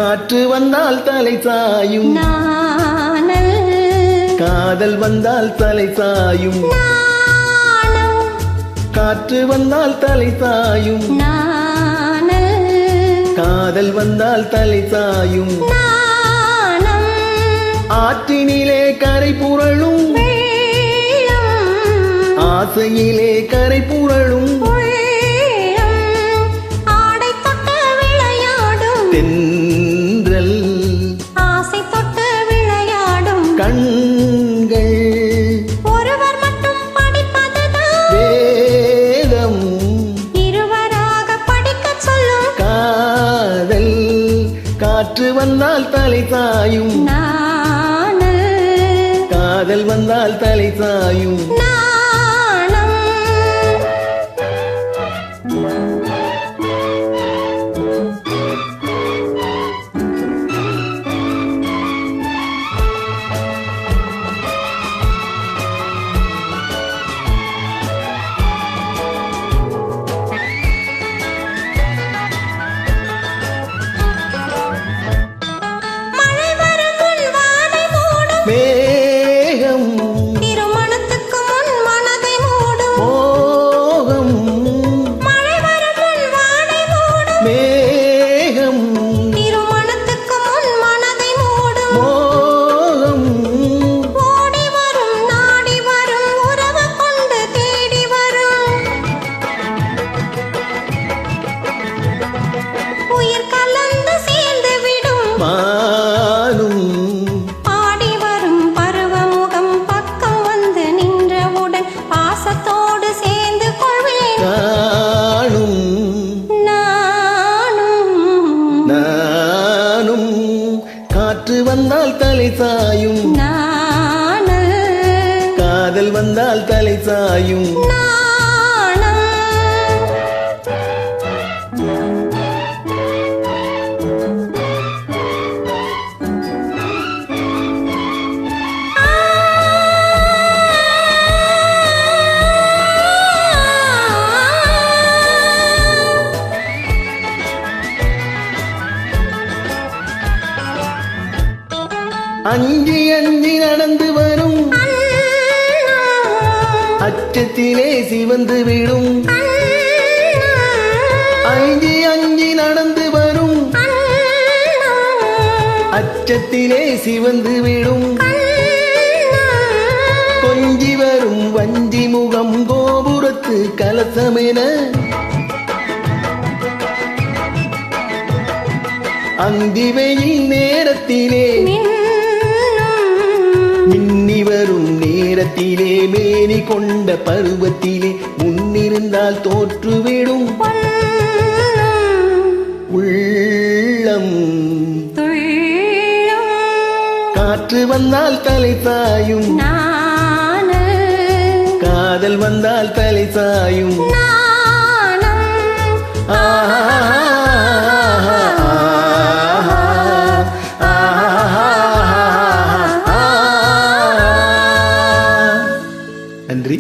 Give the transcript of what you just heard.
காற்று வந்தால் தலை சாயும் நாணல், காதல் வந்தால் தலை சாயும் நாணம், காற்று வந்தால் தலை சாயும் நாணல், காதல் வந்தால் தலை சாயும் நாணம், ஆற்றினிலே கரை புரளும் வெள்ளம், ஆசையிலே கரை புரளும் உள்ளம், ஆடை தொட்டு விளையாடும் தென்றல், ஆசை தொட்டு விளையாடும் கண்கள் ஒருவர் மட்டும் படிப்பதுதான் வேதம், இருவராக படிக்கச் சொல்லும் காதல். காற்று வந்தால் தலை சாயும் நாணல், காதல் வந்தால் தலை சாயும் நாணம். மழை வரும் முன் வானை மூடும் மேகம் திருமணத்துக்கு முன் மனதை மூடும் மோகம், மழை வரும் முன் வானை மூடும் மேகம் திருமணத்துக்கு முன் மனதை மூடும் மோகம், ஓடி வரும் நாடி வரும் உறவு கொண்டு தேடி வரும் உயிர் கலந்து சேர்ந்து விடும் மானும் ஆடி வரும் பருவமுகம் பக்கம் வந்து நின்றவுடன் பாசத்தோடு சேர்ந்து கொள்வேன் காணும் நானும் நானும். காற்று வந்தால் தலை சாயும் நாணல், காதல் வந்தால் தலை சாயும் நாணம். அஞ்சி அஞ்சி நடந்து வரும் அச்சத்திலே சிவந்து விடும் அஞ்சி அஞ்சி நடந்து வரும் அச்சத்திலே சிவந்து விடும் கொஞ்சி வரும் வஞ்சி முகம் கோபுரத்து கலசமென அந்தி வெயில் நேரத்திலே மின்னி வரும் நேரத்திலே மேனி கொண்ட பருவத்திலே முன்னிருந்தால் தோற்றுவிடும் உள்ளம். காற்று வந்தால் தலை சாயும் காதல் வந்தால் தலை சாயும் நன்றி.